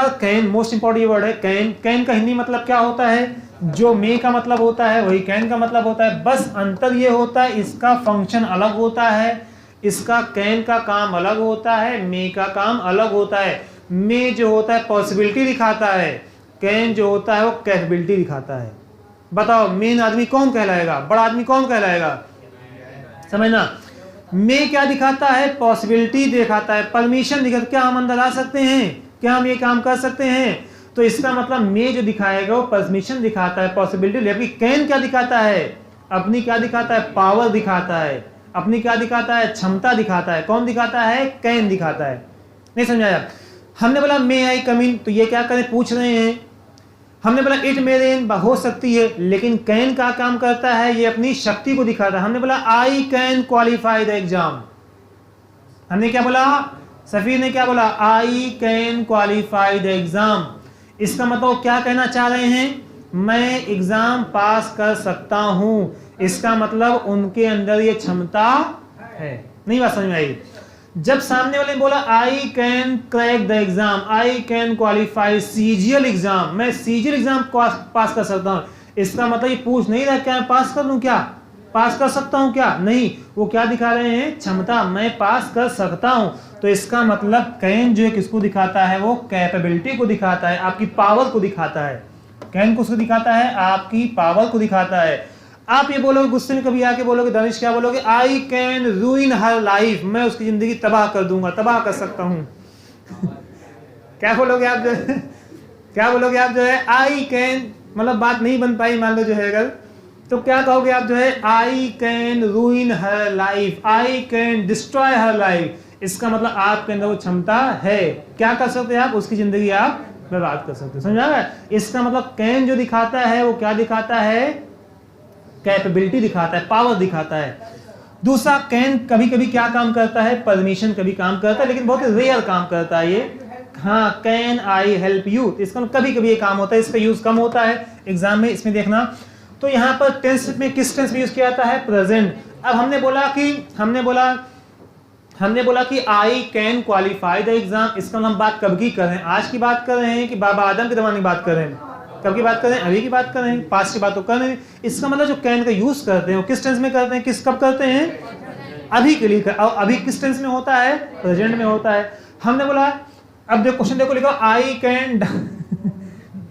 Bar can, most important word है can. Can का हिंदी मतलब क्या होता है? जो मे का मतलब होता है वही कैन का मतलब होता है, बस अंतर ये होता है इसका फंक्शन अलग होता है। इसका कैन का काम अलग होता है, मे का काम अलग होता है। मे जो होता है पॉसिबिलिटी दिखाता है, कैन जो होता है वो कैपेबिलिटी दिखाता है। बताओ मेन आदमी कौन कहलाएगा, बड़ा आदमी कौन कहलाएगा? समझना, मे क्या दिखाता है? पॉसिबिलिटी दिखाता है, परमिशन दिखाता है, क्या हम अंदर आ सकते हैं, क्या हम ये काम कर सकते हैं। तो इसका मतलब मे जो दिखाएगा वो परमिशन दिखाता है, पॉसिबिलिटी। जबकि कैन क्या दिखाता है? अपनी क्या दिखाता है? पावर दिखाता है। अपनी क्या दिखाता है? क्षमता दिखाता है। कौन दिखाता है? कैन दिखाता है। नहीं समझाया? हमने बोला मे आई कम इन, तो ये क्या करें? पूछ रहे हैं। हमने बोला इट मेरे इन, हो सकती है, लेकिन कैन का काम करता है, ये अपनी शक्ति को दिखाता है। हमने बोला I can qualify the exam. हमने क्या बोला? सफीर ने क्या बोला? I can qualify the exam. इसका मतलब क्या कहना चाह रहे हैं? मैं एग्जाम पास कर सकता हूं। इसका मतलब उनके अंदर ये क्षमता है। नहीं बात समझ में आई? जब सामने वाले ने बोला I can crack the exam, I can qualify CGL exam, मैं सीजीएल एग्जाम पास कर सकता हूं, इसका मतलब ये पूछ नहीं रहा क्या मैं पास कर लूं, क्या पास कर सकता हूं क्या? नहीं, वो क्या दिखा रहे हैं? क्षमता, मैं पास कर सकता हूं। तो इसका मतलब कैन जो है किसको दिखाता है? वो कैपेबिलिटी को दिखाता है, आपकी पावर को दिखाता है। कैन किसको दिखाता है? आपकी पावर को दिखाता है। आप ये बोलोगे गुस्से में कभी आके बोलोगे, दानिश क्या बोलोगे? आई कैन रूइन हर लाइफ, मैं उसकी जिंदगी तबाह कर दूंगा, तबाह कर सकता हूं। क्या बोलोगे आप जो है? क्या बोलोगे आप जो है? आई कैन, मतलब बात नहीं बन पाई मान लो जो है अगर, तो क्या कहोगे आप जो है? I can रूइन her life, I can destroy her life. इसका मतलब आपके अंदर वो क्षमता है, क्या कर सकते हैं आप? उसकी जिंदगी आप बर्बाद कर सकते हो। समझा? इसका मतलब कैन जो दिखाता है वो क्या दिखाता है? कैपेबिलिटी दिखाता है, पावर दिखाता है। दूसरा, कैन कभी कभी क्या काम करता है? परमिशन कभी काम करता है, लेकिन बहुत रेयर काम करता है ये। हाँ, कैन आई हेल्प यू, इसका कभी कभी ये काम होता है, इसका यूज कम होता है एग्जाम में। इसमें देखना, तो यहाँ पर टेंस में किस टेंस में यूज किया जाता है? प्रेजेंट। अब हमने बोला कि I can qualify the exam, इसका हम बात कब की कर रहे हैं? आज की बात कर रहे हैं कि बाबा आदम के जमाने की बात कर रहे हैं? कब की बात कर रहे हैं? अभी की बात कर रहे हैं, पास्ट की बात तो कर रहे हैं। इसका मतलब जो कैन का यूज करते हैं वो किस टेंस में करते हैं? किस कब करते हैं? अभी के लिए। और अभी किस टेंस में होता है? प्रेजेंट में होता है। हमने बोला, अब देखो क्वेश्चन देखो, लिखा आई कैन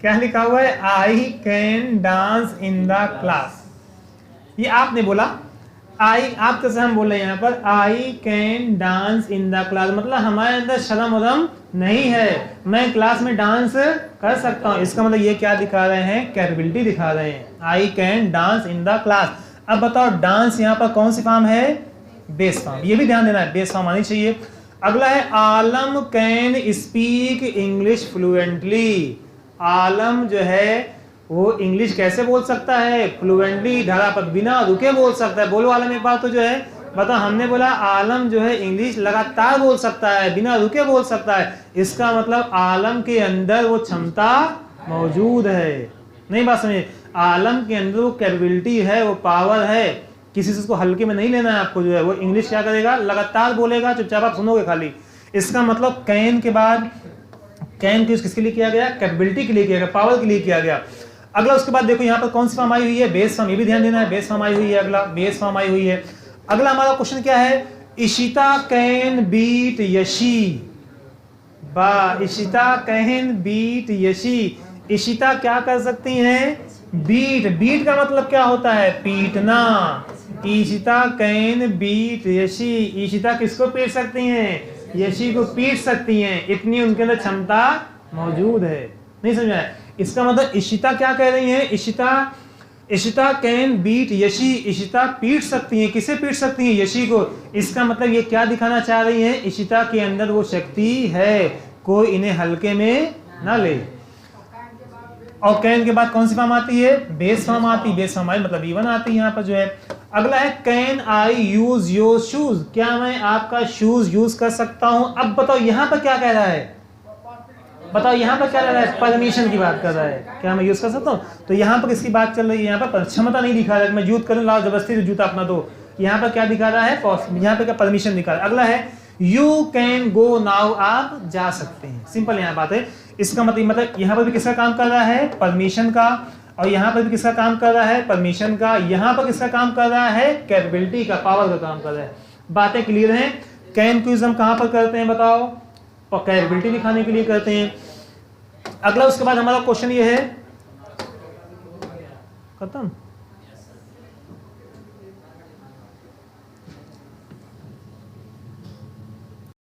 क्या लिखा हुआ है? I can dance in the class. ये आपने बोला, आई, आप कैसे हम बोल रहे हैं यहाँ पर I can dance in the class, मतलब हमारे अंदर शर्म वरम नहीं है, मैं क्लास में डांस कर सकता हूँ। इसका मतलब ये क्या दिखा रहे हैं? कैपेबिलिटी दिखा रहे हैं। I can dance in the class. अब बताओ डांस यहाँ पर कौन सी फॉर्म है? Base form. ये भी ध्यान देना है, बेस फॉर्म आनी चाहिए। अगला है आलम कैन स्पीक इंग्लिश फ्लुएंटली। आलम जो है वो इंग्लिश कैसे बोल सकता है? फ्लुएंटली, धारा पर बिना रुके बोल सकता है। बोलो आलम एक बार तो जो है बताओ। हमने बोला आलम जो है इंग्लिश लगातार बोल सकता है, बिना रुके बोल सकता है। इसका मतलब आलम के अंदर वो क्षमता मौजूद है। नहीं बात समझे? आलम के अंदर वो कैपेबिलिटी है, वो पावर है। किसी से उसको हल्के में नहीं लेना है आपको। जो है वो इंग्लिश क्या करेगा? लगातार बोलेगा, चुपचाप आप सुनोगे खाली। इसका मतलब कैन के बाद कैन को किसके लिए किया गया? कैपेबिलिटी के लिए किया गया, पावर के लिए किया गया। अगला उसके बाद देखो यहाँ पर कौन सी फॉर्म आई हुई है? Base form. ये भी ध्यान देना है, बेस फॉर्म आई हुई है। अगला बेस फॉर्म आई हुई है। अगला हमारा क्वेश्चन क्या है? Ishita can beat Yashi. बा, इशिता कैन बीट यशी। इशिता क्या कर सकती हैं? बीट। बीट का मतलब क्या होता है? पीटना। Ishita can beat Yashi. इशिता किसको पीट सकती हैं? यशी को पीट सकती हैं, इतनी उनके अंदर क्षमता मौजूद है। नहीं समझा? इसका मतलब इशिता क्या कह रही है? Ishita can beat Yashi. इशिता पीट सकती हैं, किसे पीट सकती हैं? यशी को। इसका मतलब ये क्या दिखाना चाह रही हैं? इशिता के अंदर वो शक्ति है, कोई इन्हें हल्के में ना ले। और कैन के बाद कौन सी फॉर्म आती है? बेस फॉर्म आती है। बेस फॉर्म आई मतलब E1 आती है यहाँ पर जो है। अगला है can I use your shoes. क्या मैं आपका शूज यूज कर सकता हूं? अब बताओ यहाँ पर क्या कह रहा है? बताओ यहाँ पर क्या कह रहा है? परमिशन की बात कर रहा है। क्या मैं यूज कर सकता हूँ? तो यहाँ पर किसकी बात चल रही है? यहाँ पर क्षमता नहीं दिखा रहा है, मैं यूज करूँ, लाओ जबरदस्ती जूता अपना दो। यहाँ पर क्या दिखा रहा है? यहाँ पे क्या परमिशन दिखा रहा है। अगला है यू कैन गो नाउ, आप जा सकते हैं। सिंपल यहाँ बात है। इसका मतलब यहाँ पर भी किसका काम कर रहा है, परमिशन का, और यहाँ पर भी किसका काम कर रहा है, परमिशन का, यहाँ पर किसका काम कर रहा है, कैपेबिलिटी का, पावर का काम कर रहा है। बातें क्लियर हैं? कैन को यूज हम कहाँ पर करते हैं बताओ, और कैपेबिलिटी दिखाने के लिए करते हैं। अगला उसके बाद हमारा क्वेश्चन ये है, खत्म।